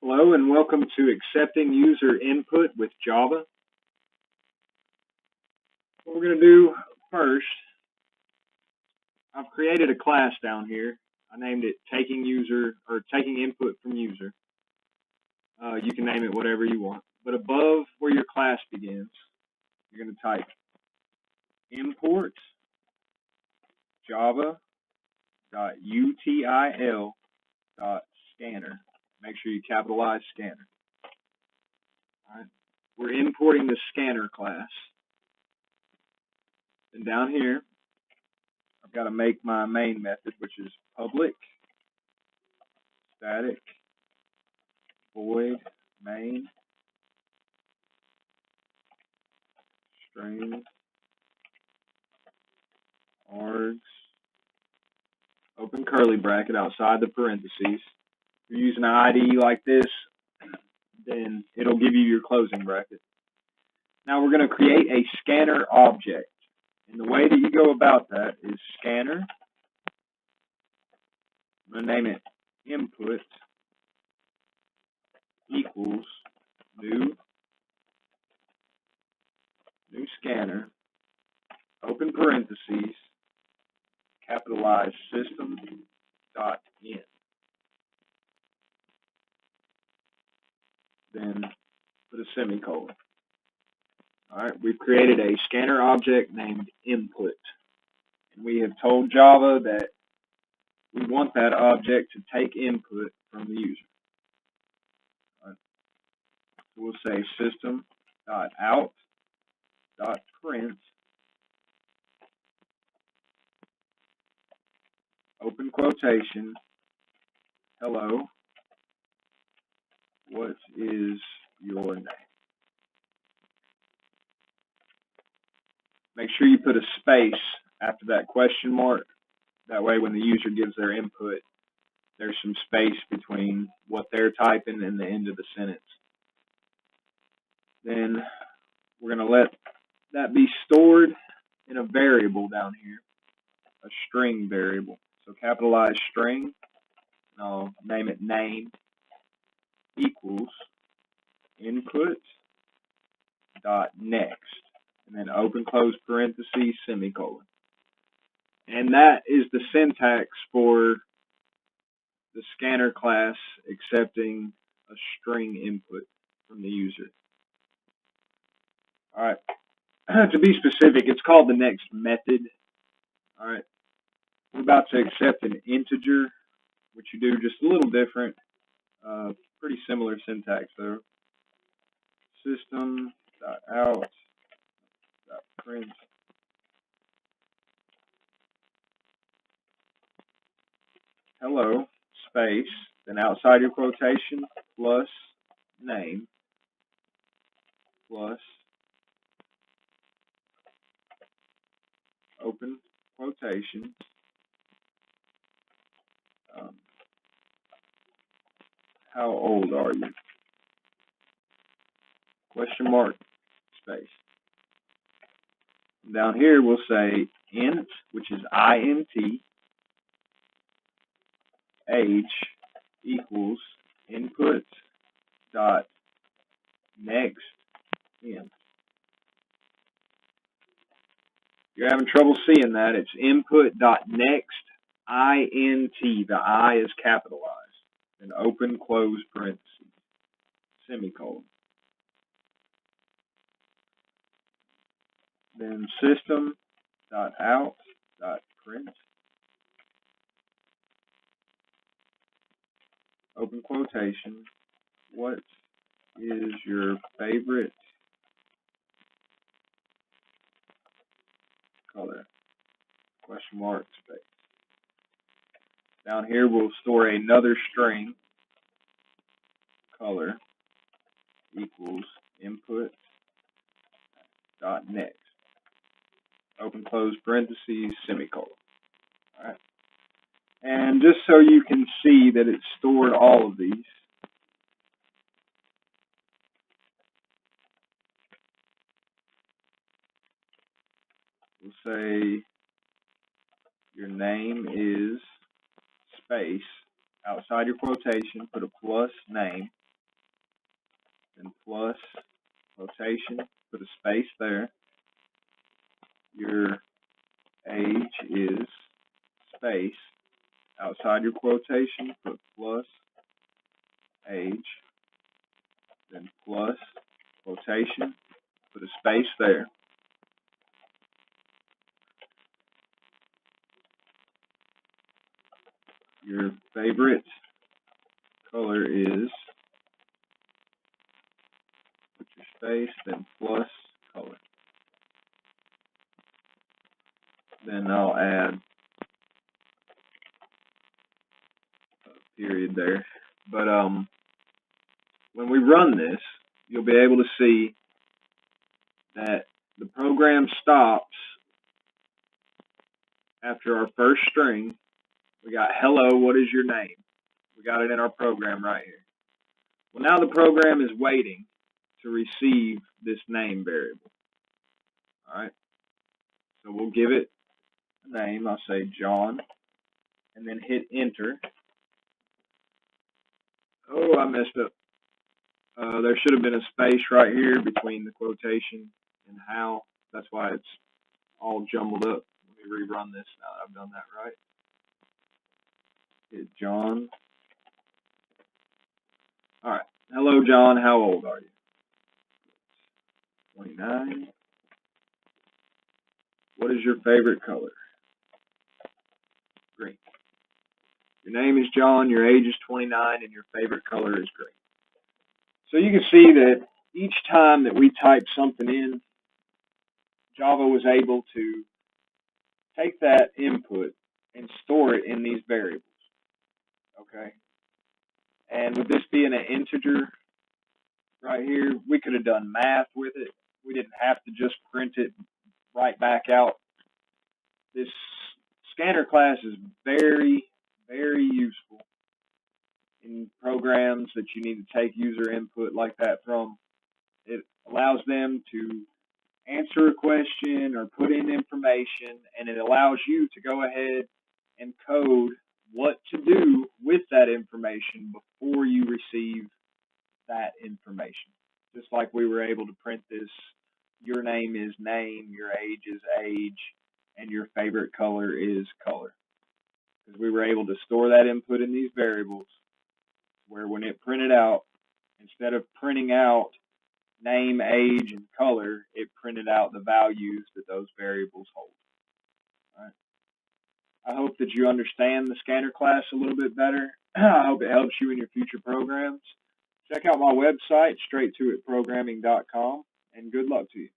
Hello and welcome to Accepting User Input with Java. What we're going to do first, I've created a class down here. I named it Taking Input from User. You can name it whatever you want. But above where your class begins, you're going to type import java.util.scanner. Make sure you capitalize scanner. All right. We're importing the scanner class. And down here, I've got to make my main method, which is public static void main string args open curly bracket outside the parentheses. If you're using an IDE like this, then it'll give you your closing bracket. Now we're going to create a scanner object. And the way that you go about that is scanner. I'm going to name it input equals new scanner, open parentheses, capitalize system.in. Then put a semicolon. All right, we've created a scanner object named input. And we have told Java that we want that object to take input from the user. All right. So we'll say system.out.print open quotation, hello, what is your name? Make sure you put a space after that question mark. That way when the user gives their input, there's some space between what they're typing and the end of the sentence. Then we're going to let that be stored in a variable down here, a string variable. So capitalize string, and I'll name it name equals input dot next, and then open close parentheses semicolon. And that is the syntax for the scanner class accepting a string input from the user. All right. To be specific, it's called the next method. All right. We're about to accept an integer, which you do just a little different. Pretty similar syntax though. System.out.print hello space, then outside your quotation plus name plus open quotation how old are you? Question mark space. Down here we'll say int, which is int, age equals input dot next int. You're having trouble seeing that. It's input dot next int. The I is capitalized. And open close parentheses semicolon. Then system.out.print open quotation, what is your favorite color? Question mark space. Down here we'll store another string, color equals input dot next. Open close parentheses semicolon. All right. And just so you can see that it's stored all of these, we'll say your name is space outside your quotation, put a plus name then plus, quotation, put a space there. Your age is space. Outside your quotation, put plus age, then plus, quotation, put a space there. Your favorite color is, put your space, then plus color. Then I'll add a period there. But when we run this, you'll be able to see that the program stops after our first string. We got hello, what is your name? We got it in our program right here. Well, now the program is waiting to receive this name variable. All right. So we'll give it a name. I'll say John, and then hit enter. Oh, I messed up. There should have been a space right here between the quotation and how. That's why it's all jumbled up. Let me rerun this now that I've done that right. Hit John. All right. Hello, John. How old are you? 29. What is your favorite color? Green. Your name is John, your age is 29, and your favorite color is green. So you can see that each time that we type something in, Java was able to take that input and store it in these variables. Okay? And with this being an integer right here, we could have done math with it. We didn't have to just print it right back out. This scanner class is very, very useful in programs that you need to take user input like that from. It allows them to answer a question or put in information, and it allows you to go ahead and code what to do with that information before you receive that information. Just like we were able to print this, your name is name, your age is age, and your favorite color is color. Because we were able to store that input in these variables, where when it printed out, instead of printing out name, age, and color, it printed out the values that those variables hold. All right. I hope that you understand the scanner class a little bit better. I hope it helps you in your future programs. Check out my website, straight2itprogramming.com, and good luck to you.